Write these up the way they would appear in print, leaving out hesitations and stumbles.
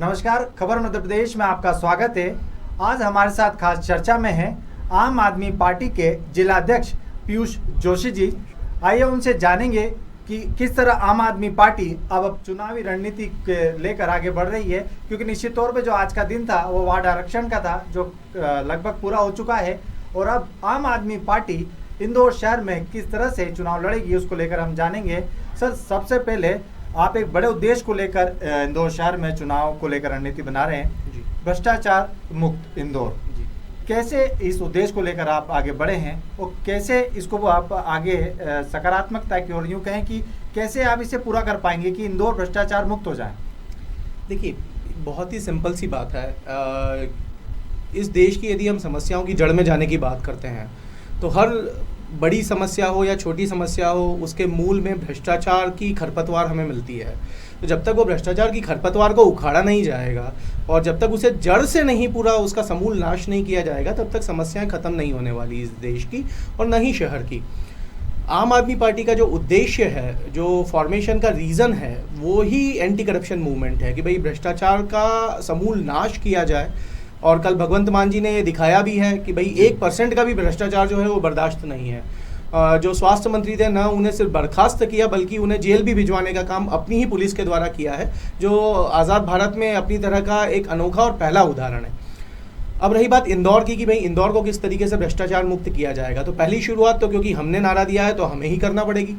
नमस्कार, खबर मध्य प्रदेश में आपका स्वागत है। आज हमारे साथ खास चर्चा में है आम आदमी पार्टी के जिलाध्यक्ष पीयूष जोशी जी। आइए उनसे जानेंगे कि किस तरह आम आदमी पार्टी अब चुनावी रणनीति के लेकर आगे बढ़ रही है, क्योंकि निश्चित तौर पे जो आज का दिन था वो वार्ड आरक्षण का था, जो लगभग पूरा हो चुका है। और अब आम आदमी पार्टी इंदौर शहर में किस तरह से चुनाव लड़ेगी उसको लेकर हम जानेंगे। सर, सबसे पहले आप एक बड़े उद्देश्य को लेकर इंदौर शहर में चुनाव को लेकर रणनीति बना रहे हैं जी, भ्रष्टाचार मुक्त इंदौर जी। कैसे इस उद्देश्य को लेकर आप आगे बढ़े हैं और कैसे इसको आप आगे सकारात्मकता की ओर यूँ कहें कि कैसे आप इसे पूरा कर पाएंगे कि इंदौर भ्रष्टाचार मुक्त हो जाए? देखिए, बहुत ही सिंपल सी बात है। इस देश की यदि हम समस्याओं की जड़ में जाने की बात करते हैं तो हर बड़ी समस्या हो या छोटी समस्या हो, उसके मूल में भ्रष्टाचार की खरपतवार हमें मिलती है। तो जब तक वो भ्रष्टाचार की खरपतवार को उखाड़ा नहीं जाएगा और जब तक उसे जड़ से नहीं पूरा उसका समूल नाश नहीं किया जाएगा, तब तक समस्याएं खत्म नहीं होने वाली इस देश की और न ही शहर की। आम आदमी पार्टी का जो उद्देश्य है, जो फॉर्मेशन का रीज़न है, वो ही एंटी करप्शन मूवमेंट है कि भाई भ्रष्टाचार का समूल नाश किया जाए। और कल भगवंत मान जी ने ये दिखाया भी है कि भाई 1% का भी भ्रष्टाचार जो है वो बर्दाश्त नहीं है। जो स्वास्थ्य मंत्री थे, न उन्हें सिर्फ बर्खास्त किया बल्कि उन्हें जेल भी भिजवाने का काम अपनी ही पुलिस के द्वारा किया है, जो आज़ाद भारत में अपनी तरह का एक अनोखा और पहला उदाहरण है। अब रही बात इंदौर की कि भाई इंदौर को किस तरीके से भ्रष्टाचार मुक्त किया जाएगा, तो पहली शुरुआत तो क्योंकि हमने नारा दिया है तो हमें ही करना पड़ेगी।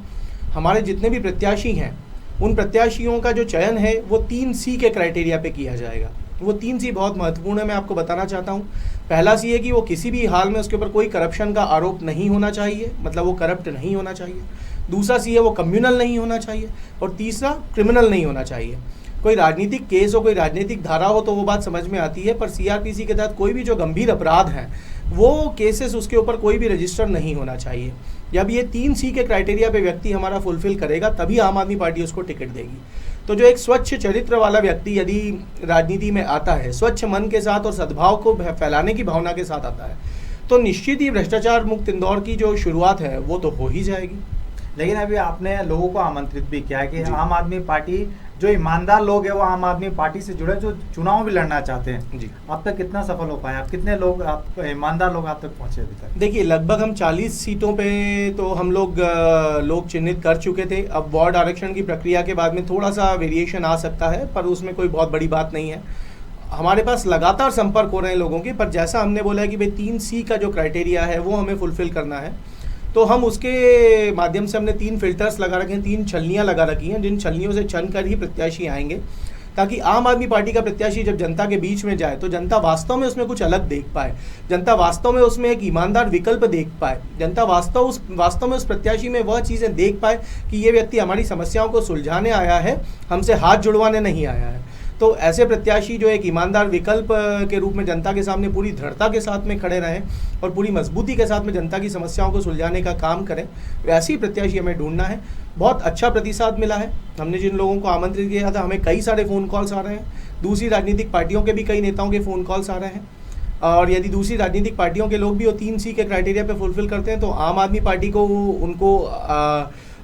हमारे जितने भी प्रत्याशी हैं उन प्रत्याशियों का जो चयन है वो 3C के क्राइटेरिया पे किया जाएगा। वो 3C बहुत महत्वपूर्ण है, मैं आपको बताना चाहता हूँ। पहला C है कि वो किसी भी हाल में उसके ऊपर कोई करप्शन का आरोप नहीं होना चाहिए, मतलब वो करप्ट नहीं होना चाहिए। दूसरा C है वो कम्युनल नहीं होना चाहिए और तीसरा क्रिमिनल नहीं होना चाहिए। कोई राजनीतिक केस हो, कोई राजनीतिक धारा हो तो वो बात समझ में आती है, पर CRPC के तहत कोई भी जो गंभीर अपराध हैं वो केसेस, उसके ऊपर कोई भी रजिस्टर नहीं होना चाहिए। जब ये 3C के क्राइटेरिया पे व्यक्ति हमारा फुलफिल करेगा तभी आम आदमी पार्टी उसको टिकट देगी। तो जो एक स्वच्छ चरित्र वाला व्यक्ति यदि राजनीति में आता है, स्वच्छ मन के साथ और सद्भाव को फैलाने की भावना के साथ आता है, तो निश्चित ही भ्रष्टाचार मुक्त इंदौर की जो शुरुआत है वो तो हो ही जाएगी। लेकिन अभी आपने लोगों को आमंत्रित भी किया है कि आम आदमी पार्टी, जो ईमानदार लोग हैं वो आम आदमी पार्टी से जुड़े, जो चुनाव भी लड़ना चाहते हैं जी, अब तक कितना सफल हो पाए आप? कितने लोग, आप ईमानदार लोग आप तक पहुंचे अभी तक? देखिए, लगभग हम 40 सीटों पे तो हम लोग चिन्हित कर चुके थे। अब वार्ड आरक्षण की प्रक्रिया के बाद में थोड़ा सा वेरिएशन आ सकता है, पर उसमें कोई बहुत बड़ी बात नहीं है। हमारे पास लगातार संपर्क हो रहे हैं लोगों के, पर जैसा हमने बोला है कि भाई 3C का जो क्राइटेरिया है वो हमें फुलफिल करना है, तो हम उसके माध्यम से हमने 3 फिल्टर्स लगा रखे हैं, 3 छलनियाँ लगा रखी हैं, जिन छलनियों से छन कर ही प्रत्याशी आएंगे, ताकि आम आदमी पार्टी का प्रत्याशी जब जनता के बीच में जाए तो जनता वास्तव में उसमें कुछ अलग देख पाए, जनता वास्तव में उसमें एक ईमानदार विकल्प देख पाए, जनता वास्तव में उस प्रत्याशी में वह चीज़ें देख पाए कि ये व्यक्ति हमारी समस्याओं को सुलझाने आया है, हमसे हाथ जुड़वाने नहीं आया है। तो ऐसे प्रत्याशी जो एक ईमानदार विकल्प के रूप में जनता के सामने पूरी दृढ़ता के साथ में खड़े रहें और पूरी मजबूती के साथ में जनता की समस्याओं को सुलझाने का काम करें, वैसे ही प्रत्याशी हमें ढूंढना है। बहुत अच्छा प्रतिसाद मिला है। हमने जिन लोगों को आमंत्रित किया था, हमें कई सारे फ़ोन कॉल्स आ रहे हैं, दूसरी राजनीतिक पार्टियों के भी कई नेताओं के फ़ोन कॉल्स आ रहे हैं। और यदि दूसरी राजनीतिक पार्टियों के लोग भी वो 3C के क्राइटेरिया पे फुलफिल करते हैं तो आम आदमी पार्टी को उनको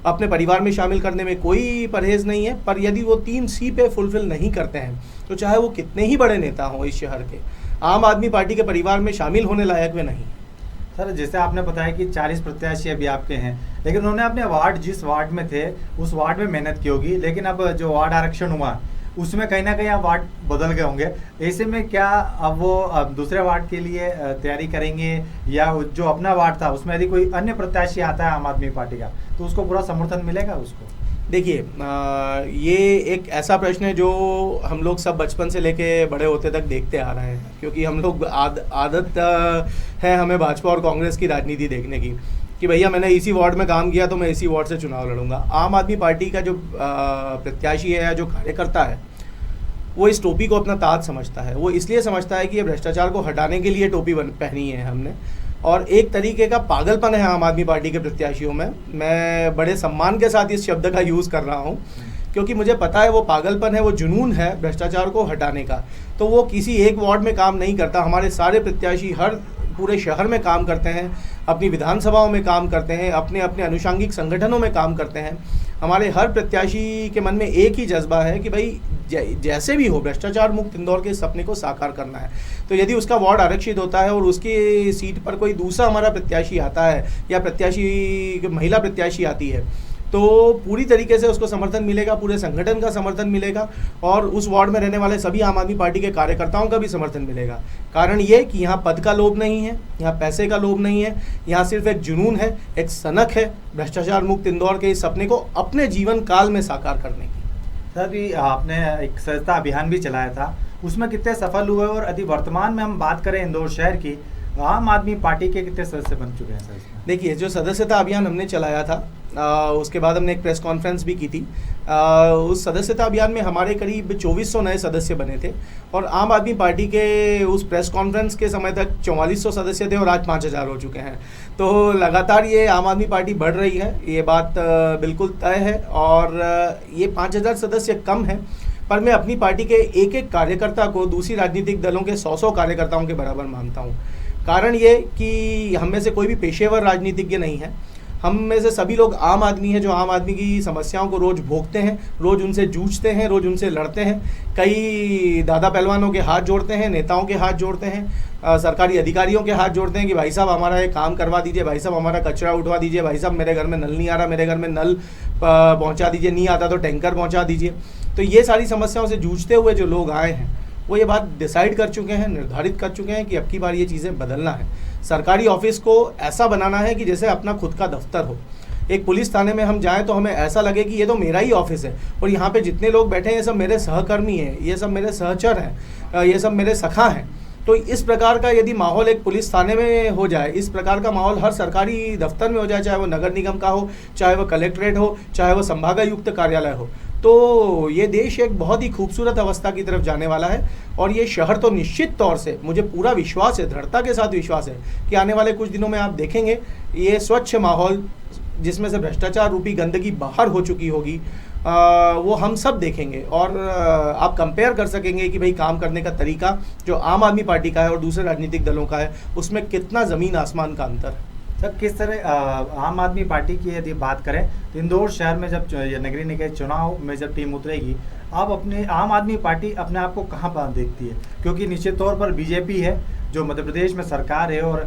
अपने परिवार में शामिल करने में कोई परहेज़ नहीं है। पर यदि वो 3C पे फुलफिल नहीं करते हैं तो चाहे वो कितने ही बड़े नेता हों इस शहर के, आम आदमी पार्टी के परिवार में शामिल होने लायक वे नहीं। सर, जैसे आपने बताया कि 40 प्रत्याशी अभी आपके हैं, लेकिन उन्होंने अपने वार्ड, जिस वार्ड में थे उस वार्ड में मेहनत की होगी, लेकिन अब जो वार्ड आरक्षण हुआ उसमें कहीं ना कहीं आप वार्ड बदल गए होंगे। ऐसे में क्या अब वो दूसरे वार्ड के लिए तैयारी करेंगे, या जो अपना वार्ड था उसमें यदि कोई अन्य प्रत्याशी आता है आम आदमी पार्टी का तो उसको पूरा समर्थन मिलेगा उसको? देखिए, ये एक ऐसा प्रश्न है जो हम लोग सब बचपन से लेके बड़े होते तक देखते आ रहे हैं, क्योंकि हम लोग आदत है हमें भाजपा और कांग्रेस की राजनीति देखने की कि भैया मैंने इसी वार्ड में काम किया तो मैं इसी वार्ड से चुनाव लड़ूंगा। आम आदमी पार्टी का जो प्रत्याशी है या जो कार्यकर्ता है वो इस टोपी को अपना ताज समझता है। वो इसलिए समझता है कि ये भ्रष्टाचार को हटाने के लिए टोपी पहनी है हमने, और एक तरीके का पागलपन है आम आदमी पार्टी के प्रत्याशियों में। मैं बड़े सम्मान के साथ इस शब्द का यूज़ कर रहा हूँ क्योंकि मुझे पता है वो पागलपन है, वो जुनून है भ्रष्टाचार को हटाने का। तो वो किसी एक वार्ड में काम नहीं करता। हमारे सारे प्रत्याशी हर पूरे शहर में काम करते हैं, अपनी विधानसभाओं में काम करते हैं, अपने अपने अनुषांगिक संगठनों में काम करते हैं। हमारे हर प्रत्याशी के मन में एक ही जज्बा है कि भाई जैसे भी हो भ्रष्टाचार मुक्त इंदौर के सपने को साकार करना है। तो यदि उसका वार्ड आरक्षित होता है और उसकी सीट पर कोई दूसरा हमारा प्रत्याशी आता है या महिला प्रत्याशी आती है, तो पूरी तरीके से उसको समर्थन मिलेगा, पूरे संगठन का समर्थन मिलेगा और उस वार्ड में रहने वाले सभी आम आदमी पार्टी के कार्यकर्ताओं का भी समर्थन मिलेगा। कारण ये कि यहाँ पद का लोभ नहीं है, यहाँ पैसे का लोभ नहीं है, यहाँ सिर्फ एक जुनून है, एक सनक है भ्रष्टाचार मुक्त इंदौर के इस सपने को अपने जीवन काल में साकार करने की। सर, भी आपने एक सदस्यता अभियान भी चलाया था, उसमें कितने सफल हुए और यदि वर्तमान में हम बात करें इंदौर शहर की, आम आदमी पार्टी के कितने सदस्य बन चुके हैं सर इसमें? देखिए, जो सदस्यता अभियान हमने चलाया था उसके बाद हमने एक प्रेस कॉन्फ्रेंस भी की थी। उस सदस्यता अभियान में हमारे करीब 2400 नए सदस्य बने थे और आम आदमी पार्टी के उस प्रेस कॉन्फ्रेंस के समय तक 4400 सदस्य थे और आज 5000 हो चुके हैं। तो लगातार ये आम आदमी पार्टी बढ़ रही है, ये बात बिल्कुल तय है और ये 5000 सदस्य कम है, पर मैं अपनी पार्टी के एक एक कार्यकर्ता को दूसरी राजनीतिक दलों के 100 कार्यकर्ताओं के बराबर मानता हूँ। कारण ये कि हम में से कोई भी पेशेवर राजनीतिज्ञ नहीं है, हम में से सभी लोग आम आदमी हैं जो आम आदमी की समस्याओं को रोज़ भोगते हैं, रोज़ उनसे जूझते हैं, रोज़ उनसे लड़ते हैं। कई दादा पहलवानों के हाथ जोड़ते हैं, नेताओं के हाथ जोड़ते हैं, सरकारी अधिकारियों के हाथ जोड़ते हैं कि भाई साहब हमारा ये काम करवा दीजिए, भाई साहब हमारा कचरा उठवा दीजिए, भाई साहब मेरे घर में नल नहीं आ रहा, मेरे घर में नल पहुँचा दीजिए, नहीं आता तो टैंकर पहुँचा दीजिए। तो ये सारी समस्याओं से जूझते हुए जो लोग आए हैं वो ये बात डिसाइड कर चुके हैं, निर्धारित कर चुके हैं कि अब की बार ये चीज़ें बदलना है। सरकारी ऑफिस को ऐसा बनाना है कि जैसे अपना खुद का दफ्तर हो। एक पुलिस थाने में हम जाएं तो हमें ऐसा लगे कि ये तो मेरा ही ऑफिस है और यहाँ पे जितने लोग बैठे हैं ये सब मेरे सहकर्मी हैं, ये सब मेरे सहचर हैं, ये सब मेरे सखा हैं। तो इस प्रकार का यदि माहौल एक पुलिस थाने में हो जाए, इस प्रकार का माहौल हर सरकारी दफ्तर में हो जाए, चाहे वो नगर निगम का हो, चाहे वो कलेक्ट्रेट हो, चाहे वो संभागायुक्त कार्यालय हो, तो ये देश एक बहुत ही खूबसूरत अवस्था की तरफ जाने वाला है। और ये शहर तो निश्चित तौर से, मुझे पूरा विश्वास है, दृढ़ता के साथ विश्वास है कि आने वाले कुछ दिनों में आप देखेंगे ये स्वच्छ माहौल जिसमें से भ्रष्टाचार रूपी गंदगी बाहर हो चुकी होगी, वो हम सब देखेंगे और आप कंपेयर कर सकेंगे कि भाई काम करने का तरीका जो आम आदमी पार्टी का है और दूसरे राजनीतिक दलों का है उसमें कितना ज़मीन आसमान का अंतर है। सर, किस तरह आम आदमी पार्टी की यदि बात करें तो इंदौर शहर में जब नगरीय निकाय चुनाव में जब टीम उतरेगी, आप अपने आम आदमी पार्टी अपने आप को कहाँ पर देखती है? क्योंकि निश्चित तौर पर बीजेपी है जो मध्य प्रदेश में सरकार है और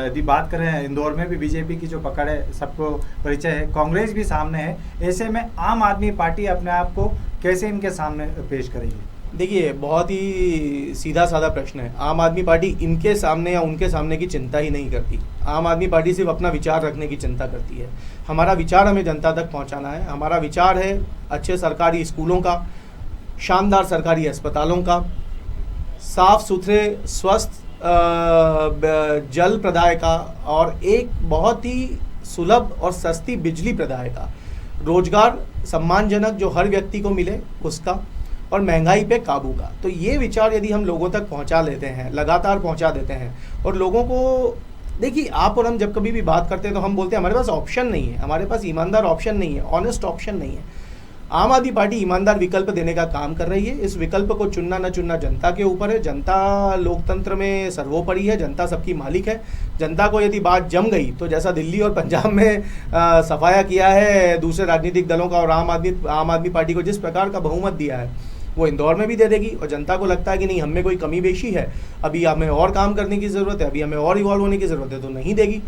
यदि बात करें इंदौर में भी बीजेपी की जो पकड़ है सबको परिचय है, कांग्रेस भी सामने है। ऐसे में आम आदमी पार्टी अपने आप को कैसे इनके सामने पेश करेगी? देखिए, बहुत ही सीधा साधा प्रश्न है। आम आदमी पार्टी इनके सामने या उनके सामने की चिंता ही नहीं करती। आम आदमी पार्टी सिर्फ अपना विचार रखने की चिंता करती है। हमारा विचार हमें जनता तक पहुंचाना है। हमारा विचार है अच्छे सरकारी स्कूलों का, शानदार सरकारी अस्पतालों का, साफ सुथरे स्वस्थ जल प्रदाय का और एक बहुत ही सुलभ और सस्ती बिजली प्रदाय का, रोजगार सम्मानजनक जो हर व्यक्ति को मिले उसका, और महंगाई पे काबू का। तो ये विचार यदि हम लोगों तक पहुंचा लेते हैं, लगातार पहुंचा देते हैं और लोगों को, देखिए आप और हम जब कभी भी बात करते हैं तो हम बोलते हैं हमारे पास ऑप्शन नहीं है, हमारे पास ईमानदार ऑप्शन नहीं है, ऑनेस्ट ऑप्शन नहीं है। आम आदमी पार्टी ईमानदार विकल्प देने का काम कर रही है। इस विकल्प को चुनना न चुनना जनता के ऊपर है। जनता लोकतंत्र में सर्वोपरि है, जनता सबकी मालिक है। जनता को यदि बात जम गई तो जैसा दिल्ली और पंजाब में सफाया किया है दूसरे राजनीतिक दलों का और आम आदमी पार्टी को जिस प्रकार का बहुमत दिया है वो इंदौर में भी दे देगी। और जनता को लगता है कि नहीं, हमें कोई कमी बेशी है, अभी हमें और काम करने की ज़रूरत है, अभी हमें और इवॉल्व होने की ज़रूरत है, तो नहीं देगी।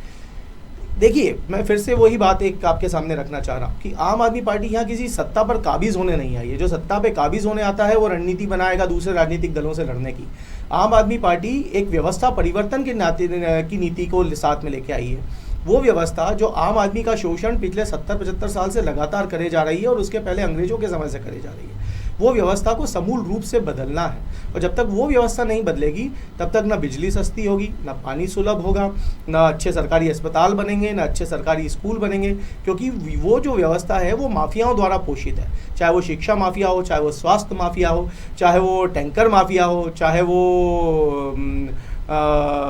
देखिए, मैं फिर से वही बात एक आपके सामने रखना चाह रहा हूँ कि आम आदमी पार्टी यहाँ किसी सत्ता पर काबिज होने नहीं आई है। जो सत्ता पे काबिज होने आता है वो रणनीति बनाएगा दूसरे राजनीतिक दलों से लड़ने की। आम आदमी पार्टी एक व्यवस्था परिवर्तन की नीति को साथ में लेके आई है। वो व्यवस्था जो आम आदमी का शोषण पिछले 70-75 साल से लगातार करे जा रही है और उसके पहले अंग्रेजों के समय से करे जा रही है, वो व्यवस्था को समूल रूप से बदलना है। और जब तक वो व्यवस्था नहीं बदलेगी तब तक ना बिजली सस्ती होगी, ना पानी सुलभ होगा, ना अच्छे सरकारी अस्पताल बनेंगे, ना अच्छे सरकारी स्कूल बनेंगे, क्योंकि वो जो व्यवस्था है वो माफियाओं द्वारा पोषित है। चाहे वो शिक्षा माफिया हो, चाहे वो स्वास्थ्य माफिया हो, चाहे वो टैंकर माफिया हो, चाहे वो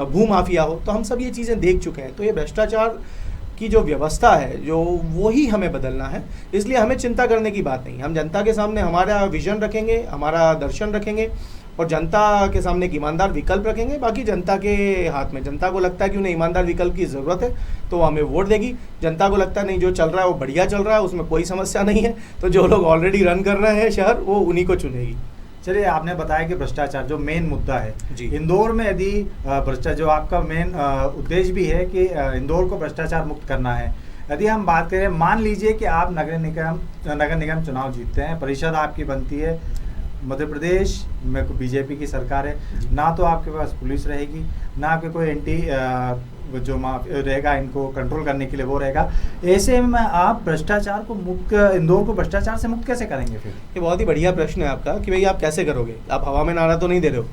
भू माफिया हो। तो हम सब ये चीज़ें देख चुके हैं। तो ये भ्रष्टाचार की जो व्यवस्था है जो वही हमें बदलना है। इसलिए हमें चिंता करने की बात नहीं, हम जनता के सामने हमारा विजन रखेंगे, हमारा दर्शन रखेंगे और जनता के सामने एक ईमानदार विकल्प रखेंगे। बाकी जनता के हाथ में, जनता को लगता है कि उन्हें ईमानदार विकल्प की ज़रूरत है तो वो हमें वोट देगी। जनता को लगता है नहीं, जो चल रहा है वो बढ़िया चल रहा है, उसमें कोई समस्या नहीं है, तो जो लोग ऑलरेडी रन कर रहे हैं शहर, वो उन्हीं को चुनेगी। चलिए, आपने बताया कि भ्रष्टाचार जो मेन मुद्दा है जी। इंदौर में, यदि भ्रष्टाचार जो आपका मेन उद्देश्य भी है कि इंदौर को भ्रष्टाचार मुक्त करना है, यदि हम बात करें, मान लीजिए कि आप नगर निगम चुनाव जीतते हैं, परिषद आपकी बनती है, मध्य प्रदेश में बीजेपी की सरकार है, ना तो आपके पास पुलिस रहेगी, ना आपके कोई एंटी जो रहेगा इनको कंट्रोल करने के लिए वो रहेगा, ऐसे में आप भ्रष्टाचार को मुक्त, इंदौर को भ्रष्टाचार से मुक्त कैसे करेंगे फिर? ये बहुत ही बढ़िया प्रश्न है आपका कि भाई आप कैसे करोगे। आप हवा में नारा तो नहीं दे रहे हो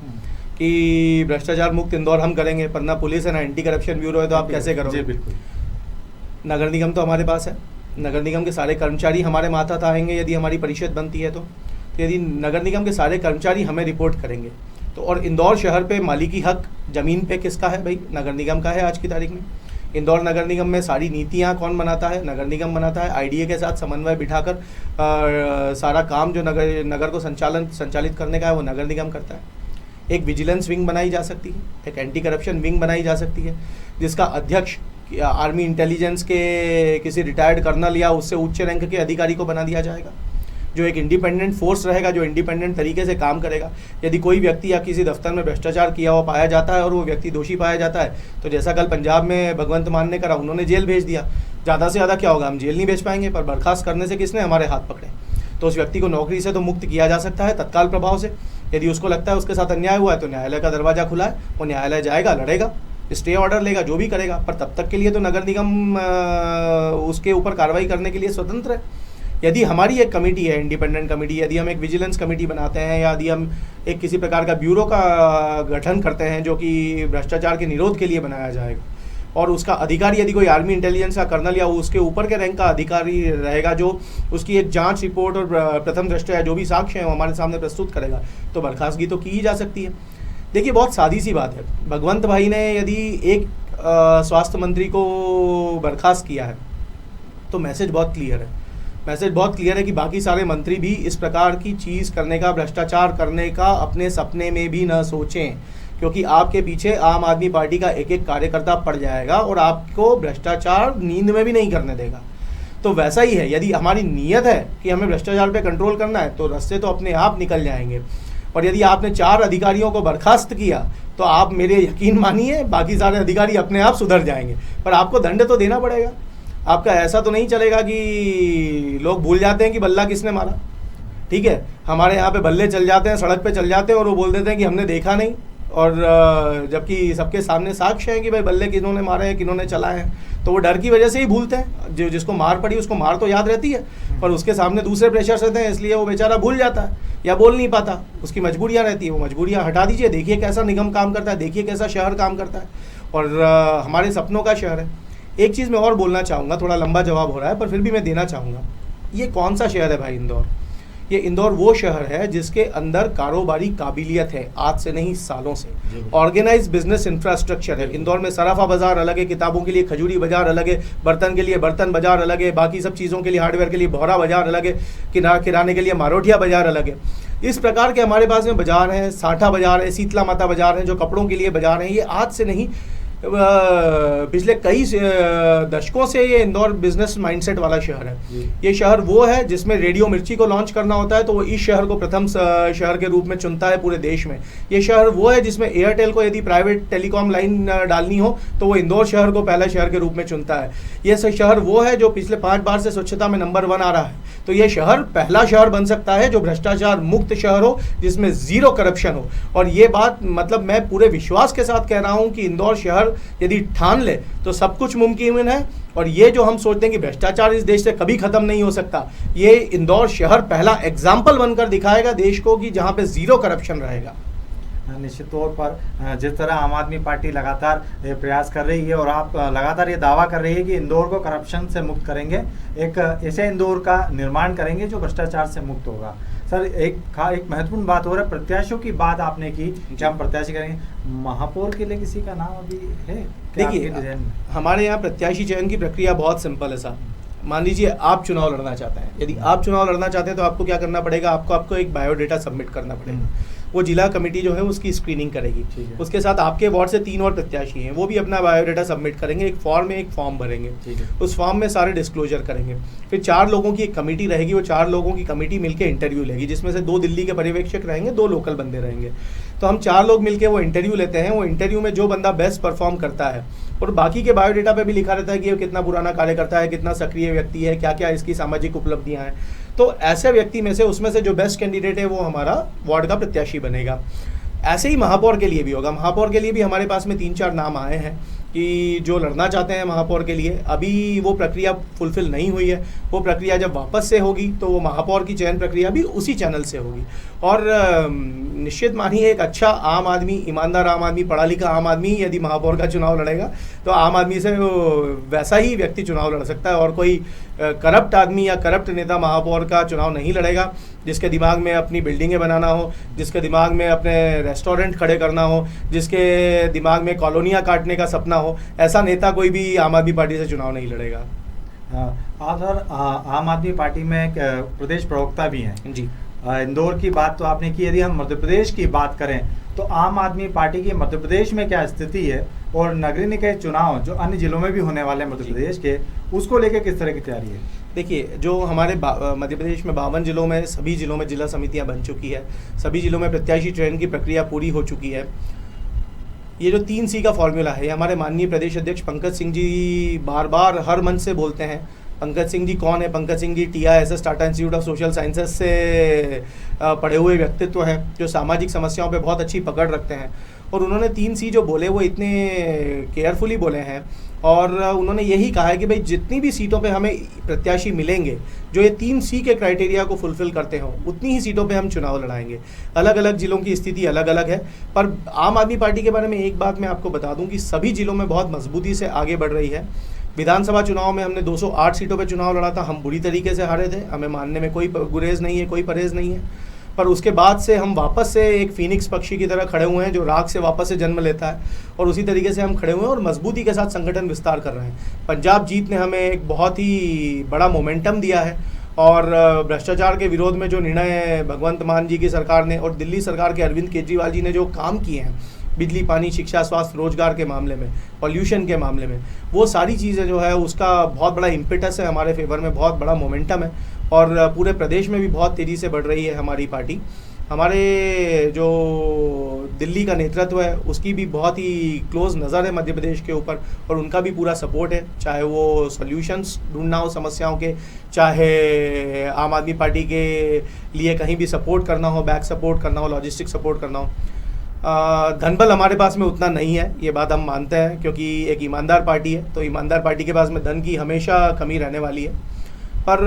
कि भ्रष्टाचार मुक्त इंदौर हम करेंगे, पर ना पुलिस है ना एंटी करप्शन ब्यूरो है, तो आप कैसे करोगे? बिल्कुल। नगर निगम तो हमारे पास है, नगर निगम के सारे कर्मचारी हमारे मातहत आएंगे यदि हमारी परिषद बनती है तो यदि नगर निगम के सारे कर्मचारी हमें रिपोर्ट करेंगे तो, और इंदौर शहर पे मालिकी हक ज़मीन पे किसका है भाई? नगर निगम का है आज की तारीख में। इंदौर नगर निगम में सारी नीतियाँ कौन बनाता है? नगर निगम बनाता है। आईडीए के साथ समन्वय बिठाकर सारा काम जो नगर को संचालित करने का है वो नगर निगम करता है। एक विजिलेंस विंग बनाई जा सकती है, एक एंटी करप्शन विंग बनाई जा सकती है, जिसका अध्यक्ष आर्मी इंटेलिजेंस के किसी रिटायर्ड कर्नल या उससे उच्च रैंक के अधिकारी को बना दिया जाएगा, जो एक इंडिपेंडेंट फोर्स रहेगा, जो इंडिपेंडेंट तरीके से काम करेगा। यदि कोई व्यक्ति या किसी दफ्तर में भ्रष्टाचार किया हुआ पाया जाता है और वो व्यक्ति दोषी पाया जाता है, तो जैसा कल पंजाब में भगवंत मान ने करा, उन्होंने जेल भेज दिया। ज़्यादा से ज़्यादा क्या होगा? हम जेल नहीं भेज पाएंगे, पर बर्खास्त करने से किसने हमारे हाथ पकड़े? तो उस व्यक्ति को नौकरी से तो मुक्त किया जा सकता है तत्काल प्रभाव से। यदि उसको लगता है उसके साथ अन्याय हुआ है तो न्यायालय का दरवाज़ा खुला है, वो न्यायालय जाएगा, लड़ेगा, स्टे ऑर्डर लेगा, जो भी करेगा, पर तब तक के लिए तो नगर निगम उसके ऊपर कार्रवाई करने के लिए स्वतंत्र है। यदि हमारी एक कमेटी है, इंडिपेंडेंट कमेटी, यदि हम एक विजिलेंस कमेटी बनाते हैं या यदि हम एक किसी प्रकार का ब्यूरो का गठन करते हैं जो कि भ्रष्टाचार के निरोध के लिए बनाया जाएगा, और उसका अधिकारी यदि कोई आर्मी इंटेलिजेंस का कर्नल या उसके ऊपर के रैंक का अधिकारी रहेगा जो उसकी एक जांच रिपोर्ट और प्रथम दृष्टया या जो भी साक्ष्य है वो हमारे सामने प्रस्तुत करेगा, तो बर्खास्तगी तो की ही जा सकती है। देखिए, बहुत सादी सी बात है। भगवंत भाई ने यदि एक स्वास्थ्य मंत्री को बर्खास्त किया है तो मैसेज बहुत क्लियर है। मैसेज बहुत क्लियर है कि बाकी सारे मंत्री भी इस प्रकार की चीज़ करने का, भ्रष्टाचार करने का अपने सपने में भी न सोचें, क्योंकि आपके पीछे आम आदमी पार्टी का एक एक कार्यकर्ता पड़ जाएगा और आपको भ्रष्टाचार नींद में भी नहीं करने देगा। तो वैसा ही है, यदि हमारी नीयत है कि हमें भ्रष्टाचार पे कंट्रोल करना है तो रास्ते तो अपने आप निकल जाएंगे। और यदि आपने 4 अधिकारियों को बर्खास्त किया तो आप मेरे यकीन मानिए बाकी सारे अधिकारी अपने आप सुधर जाएंगे, पर आपको दंड तो देना पड़ेगा। आपका ऐसा तो नहीं चलेगा कि लोग भूल जाते हैं कि बल्ला किसने मारा। ठीक है, हमारे यहाँ पे बल्ले चल जाते हैं, सड़क पे चल जाते हैं और वो बोल देते हैं कि हमने देखा नहीं, और जबकि सबके सामने साक्ष्य है कि भाई बल्ले किन्होंने मारे हैं, किन्होंने चलाए हैं, तो वो डर की वजह से ही भूलते हैं। जो जिसको मार पड़ी उसको मार तो याद रहती है, पर उसके सामने दूसरे प्रेशर्स रहते हैं, इसलिए वो बेचारा भूल जाता है या बोल नहीं पाता, उसकी मजबूरियाँ रहती है। वो मजबूरियाँ हटा दीजिए, देखिए कैसा निगम काम करता है, देखिए कैसा शहर काम करता है, और हमारे सपनों का शहर है। एक चीज़ मैं और बोलना चाहूँगा, थोड़ा लंबा जवाब हो रहा है पर फिर भी मैं देना चाहूँगा। ये कौन सा शहर है भाई इंदौर? ये इंदौर वो शहर है जिसके अंदर कारोबारी काबिलियत है, आज से नहीं सालों से। ऑर्गेनाइज बिजनेस इंफ्रास्ट्रक्चर है। इंदौर में सराफा बाजार अलग है, किताबों के लिए खजूरी बाजार अलग है, बर्तन के लिए बर्तन बाजार अलग है, बाकी सब चीज़ों के लिए, हार्डवेयर के लिए भौरा बाजार अलग है, किराने के लिए मारोठिया बाजार अलग है। इस प्रकार के हमारे पास में बाजार हैं, साठा बाजार है, शीतला माता बाजार है, जो कपड़ों के लिए बाजार हैं। ये आज से नहीं, पिछले कई दशकों से ये इंदौर बिजनेस माइंडसेट वाला शहर है। ये शहर वो है जिसमें रेडियो मिर्ची को लॉन्च करना होता है तो वो इस शहर को प्रथम शहर के रूप में चुनता है पूरे देश में। ये शहर वो है जिसमें एयरटेल को यदि प्राइवेट टेलीकॉम लाइन डालनी हो तो वो इंदौर शहर को पहले शहर के रूप में चुनता है। ये शहर वो है जो पिछले 5 बार से स्वच्छता में नंबर 1 आ रहा है। तो ये शहर पहला शहर बन सकता है जो भ्रष्टाचार मुक्त शहर हो, जिसमें जीरो करप्शन हो। और ये बात मतलब मैं पूरे विश्वास के साथ कह रहा हूँ कि इंदौर शहर यदि ठान ले तो सब कुछ मुमकिन है। और ये जो हम सोचते हैं कि भ्रष्टाचार इस देश से कभी खत्म नहीं हो सकता, ये इंदौर शहर पहला एग्जाम्पल बनकर दिखाएगा देश को कि जहाँ पे जीरो करप्शन रहेगा। निश्चित तौर पर जिस तरह आम आदमी पार्टी लगातार प्रयास कर रही है और आप लगातार ये दावा कर रही है कि इंदौर को करप्शन से मुक्त करेंगे, एक ऐसे इंदौर का निर्माण करेंगे जो भ्रष्टाचार से मुक्त होगा। सर, एक महत्वपूर्ण बात हो रहा है, प्रत्याशियों की बात आपने की कि हम प्रत्याशी करेंगे। महापौर के लिए किसी का नाम अभी है? देखिए, हमारे यहाँ प्रत्याशी चयन की प्रक्रिया बहुत सिंपल है साहब। मान लीजिए आप चुनाव लड़ना चाहते हैं, यदि आप चुनाव लड़ना चाहते हैं तो आपको क्या करना पड़ेगा? आपको एक बायोडेटा सबमिट करना पड़ेगा। वो जिला कमेटी जो है उसकी स्क्रीनिंग करेगी। उसके साथ आपके वार्ड से 3 और प्रत्याशी हैं, वो भी अपना बायोडाटा सबमिट करेंगे, एक फॉर्म में एक फॉर्म भरेंगे, उस फॉर्म में सारे डिस्क्लोजर करेंगे। फिर 4 लोगों की एक कमेटी रहेगी, वो 4 लोगों की कमेटी मिलकर इंटरव्यू लेगी, जिसमें से 2 दिल्ली के पर्यवेक्षक रहेंगे, 2 लोकल बंदे रहेंगे। तो हम 4 लोग मिलकर वो इंटरव्यू लेते हैं। वो इंटरव्यू में जो बंदा बेस्ट परफॉर्म करता है, और बाकी के बायोडाटा पे भी लिखा रहता है कि ये कितना पुराना कार्य करता है, कितना सक्रिय व्यक्ति है, क्या क्या इसकी सामाजिक उपलब्धियां हैं, तो ऐसे व्यक्ति में से उसमें से जो बेस्ट कैंडिडेट है वो हमारा वार्ड का प्रत्याशी बनेगा। ऐसे ही महापौर के लिए भी होगा। महापौर के लिए भी हमारे पास में 3-4 नाम आए हैं कि जो लड़ना चाहते हैं महापौर के लिए। अभी वो प्रक्रिया फुलफिल नहीं हुई है, वो प्रक्रिया जब वापस से होगी तो वो महापौर की चयन प्रक्रिया भी उसी चैनल से होगी। और निश्चित मानिए एक अच्छा आम आदमी, ईमानदार आम आदमी, पढ़ा लिखा आम आदमी यदि महापौर का चुनाव लड़ेगा तो आम आदमी से वैसा ही व्यक्ति चुनाव लड़ सकता है, और कोई करप्ट आदमी या करप्ट नेता महापौर का चुनाव नहीं लड़ेगा। जिसके दिमाग में अपनी बिल्डिंगें बनाना हो, जिसके दिमाग में अपने रेस्टोरेंट खड़े करना हो, जिसके दिमाग में कॉलोनियाँ काटने का सपना हो, ऐसा नेता कोई भी आम आदमी पार्टी से चुनाव नहीं लड़ेगा। आप सर आम आदमी पार्टी में एक प्रदेश प्रवक्ता भी हैं जी। इंदौर की बात तो आपने की, यदि हम मध्य प्रदेश की बात करें तो आम आदमी पार्टी की मध्य प्रदेश में क्या स्थिति है, और नगरीय निकाय चुनाव जो अन्य जिलों में भी होने वाले हैं मध्य प्रदेश के, उसको लेकर किस तरह की तैयारी है? देखिए, जो हमारे मध्य प्रदेश में 52 जिलों में, सभी जिलों में जिला समितियां बन चुकी है, सभी जिलों में प्रत्याशी चयन की प्रक्रिया पूरी हो चुकी है। ये जो 3C का फॉर्मूला है, हमारे माननीय प्रदेश अध्यक्ष पंकज सिंह जी बार बार हर मंच से बोलते हैं। पंकज सिंह जी कौन है? Pankaj Singh ji TISS Tata institute of social sciences से पढ़े हुए व्यक्तित्व हैं, जो सामाजिक समस्याओं पे बहुत अच्छी पकड़ रखते हैं। और उन्होंने 3C जो बोले वो इतने केयरफुली बोले हैं, और उन्होंने यही कहा है कि भाई जितनी भी सीटों पे हमें प्रत्याशी मिलेंगे जो ये 3C के क्राइटेरिया को फुलफिल करते हों, उतनी ही सीटों पे हम चुनाव लड़ाएंगे। अलग अलग जिलों की स्थिति अलग अलग है, पर आम आदमी पार्टी के बारे में एक बात मैं आपको बता दूं कि सभी जिलों में बहुत मजबूती से आगे बढ़ रही है। विधानसभा चुनाव में हमने 208 सीटों पे चुनाव लड़ा था, हम बुरी तरीके से हारे थे, हमें मानने में कोई गुरेज नहीं है, कोई परहेज नहीं है। पर उसके बाद से हम वापस से एक फीनिक्स पक्षी की तरह खड़े हुए हैं जो राख से वापस से जन्म लेता है, और उसी तरीके से हम खड़े हुए हैं और मजबूती के साथ संगठन विस्तार कर रहे हैं। पंजाब जीत ने हमें एक बहुत ही बड़ा मोमेंटम दिया है, और भ्रष्टाचार के विरोध में जो निर्णय भगवंत मान जी की सरकार ने और दिल्ली सरकार के अरविंद केजरीवाल जी ने जो काम किए हैं, बिजली, पानी, शिक्षा, स्वास्थ्य, रोजगार के मामले में, पॉल्यूशन के मामले में, वो सारी चीज़ें जो है उसका बहुत बड़ा इम्पेटस है हमारे फेवर में, बहुत बड़ा मोमेंटम है, और पूरे प्रदेश में भी बहुत तेज़ी से बढ़ रही है हमारी पार्टी। हमारे जो दिल्ली का नेतृत्व है उसकी भी बहुत ही क्लोज नज़र है मध्य प्रदेश के ऊपर, और उनका भी पूरा सपोर्ट है, चाहे वो सॉल्यूशंस ढूंढना हो समस्याओं के, चाहे आम आदमी पार्टी के लिए कहीं भी सपोर्ट करना हो, बैक सपोर्ट करना हो, लॉजिस्टिक सपोर्ट करना हो। धनबल हमारे पास में उतना नहीं है, ये बात हम मानते हैं, क्योंकि एक ईमानदार पार्टी है, तो ईमानदार पार्टी के पास में धन की हमेशा कमी रहने वाली है। पर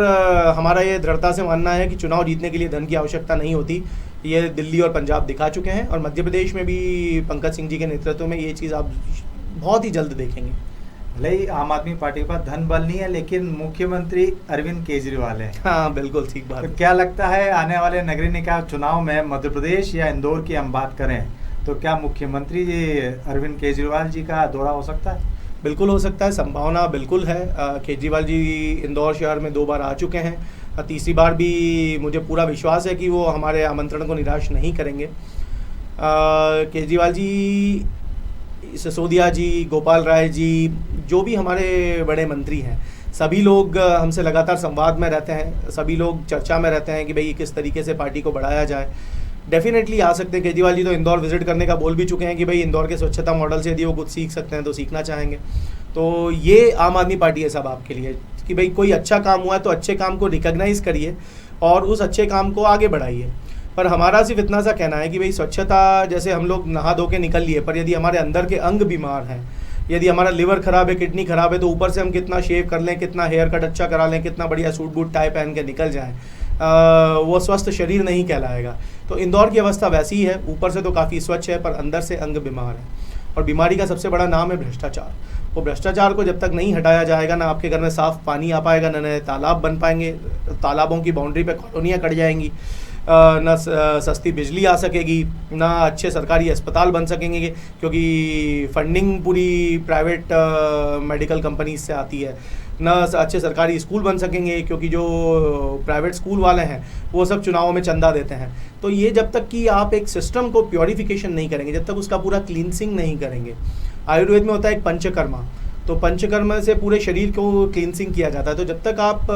हमारा ये दृढ़ता से मानना है कि चुनाव जीतने के लिए धन की आवश्यकता नहीं होती, ये दिल्ली और पंजाब दिखा चुके हैं, और मध्य प्रदेश में भी पंकज सिंह जी के नेतृत्व में ये चीज़ आप बहुत ही जल्द देखेंगे। भले ही आम आदमी पार्टी के पास धन बल नहीं है, लेकिन मुख्यमंत्री अरविंद केजरीवाल है। हाँ, बिल्कुल ठीक बात। तो क्या लगता है आने वाले नगरीय निकाय चुनाव में मध्य प्रदेश या इंदौर की हम बात करें तो क्या मुख्यमंत्री अरविंद केजरीवाल जी का दौरा हो सकता है? बिल्कुल हो सकता है, संभावना बिल्कुल है। केजरीवाल जी इंदौर शहर में 2 बार आ चुके हैं, तीसरी बार भी मुझे पूरा विश्वास है कि वो हमारे आमंत्रण को निराश नहीं करेंगे। केजरीवाल जी, सिसोदिया जी, गोपाल राय जी, जो भी हमारे बड़े मंत्री हैं, सभी लोग हमसे लगातार संवाद में रहते हैं, सभी लोग चर्चा में रहते हैं कि भाई किस तरीके से पार्टी को बढ़ाया जाए। डेफिनेटली आ सकते हैं। केजरीवाल जी तो इंदौर विजिट करने का बोल भी चुके हैं कि भाई इंदौर के स्वच्छता मॉडल से यदि वो कुछ सीख सकते हैं तो सीखना चाहेंगे। तो ये आम आदमी पार्टी है सब आपके लिए कि भाई कोई अच्छा काम हुआ है तो अच्छे काम को रिकॉग्नाइज करिए और उस अच्छे काम को आगे बढ़ाइए। पर हमारा सिर्फ इतना सा कहना है कि भाई स्वच्छता, जैसे हम लोग नहा धो के निकल लिए, पर यदि हमारे अंदर के अंग बीमार हैं, यदि हमारा लिवर खराब है, किडनी खराब है, तो ऊपर से हम कितना शेव कर लें, कितना हेयर कट अच्छा करा लें, कितना बढ़िया सूट बूट टाई पहन के निकल जाएं, वो स्वस्थ शरीर नहीं कहलाएगा। तो इंदौर की अवस्था वैसी ही है, ऊपर से तो काफ़ी स्वच्छ है पर अंदर से अंग बीमार है। और बीमारी का सबसे बड़ा नाम है भ्रष्टाचार। वो भ्रष्टाचार को जब तक नहीं हटाया जाएगा, ना आपके घर में साफ पानी आ पाएगा, ना नए तालाब बन पाएंगे, तालाबों की बाउंड्री पे कॉलोनियाँ कट जाएंगी, ना सस्ती बिजली आ सकेगी, ना अच्छे सरकारी अस्पताल बन सकेंगे, क्योंकि फंडिंग पूरी प्राइवेट मेडिकल कंपनीज से आती है, न अच्छे सरकारी स्कूल बन सकेंगे, क्योंकि जो प्राइवेट स्कूल वाले हैं वो सब चुनावों में चंदा देते हैं। तो ये जब तक कि आप एक सिस्टम को प्योरिफिकेशन नहीं करेंगे, जब तक उसका पूरा क्लींसिंग नहीं करेंगे, आयुर्वेद में होता है एक पंचकर्मा, तो पंचकर्मा से पूरे शरीर को क्लींसिंग किया जाता है। तो जब तक आप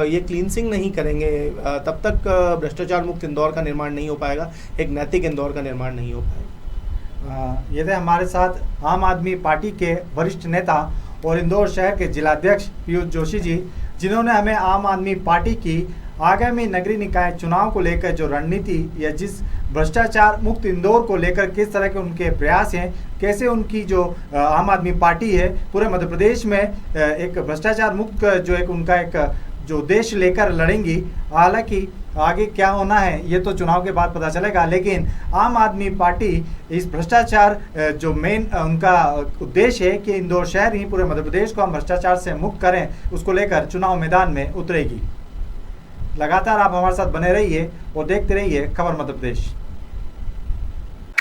ये क्लींसिंग नहीं करेंगे तब तक भ्रष्टाचार मुक्त इंदौर का निर्माण नहीं हो पाएगा, एक नैतिक इंदौर का निर्माण नहीं हो पाएगा। ये थे हमारे साथ आम आदमी पार्टी के वरिष्ठ नेता और इंदौर शहर के जिलाध्यक्ष पीयूष जोशी जी, जिन्होंने हमें आम आदमी पार्टी की आगामी नगरीय निकाय चुनाव को लेकर जो रणनीति या जिस भ्रष्टाचार मुक्त इंदौर को लेकर किस तरह के उनके प्रयास हैं, कैसे उनकी जो आम आदमी पार्टी है पूरे मध्य प्रदेश में एक भ्रष्टाचार मुक्त जो एक उनका एक जो उद्देश्य लेकर लड़ेंगी। हालांकि आगे क्या होना है ये तो चुनाव के बाद पता चलेगा, लेकिन आम आदमी पार्टी इस भ्रष्टाचार जो मेन उनका उद्देश्य है कि इंदौर शहर ही पूरे मध्य प्रदेश को हम भ्रष्टाचार से मुक्त करें, उसको लेकर चुनाव मैदान में उतरेगी। लगातार आप हमारे साथ बने रहिए और देखते रहिए खबर मध्य प्रदेश।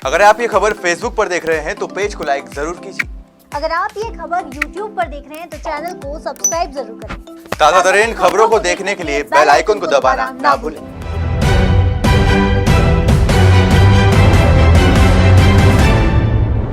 अगर आप ये खबर फेसबुक पर देख रहे हैं तो पेज को लाइक जरूर कीजिए। अगर आप ये खबर YouTube पर देख रहे हैं तो चैनल को सब्सक्राइब जरूर करें। ताज़ा तरीन खबरों को देखने के लिए बेल आइकन को दबाना ना भूलें।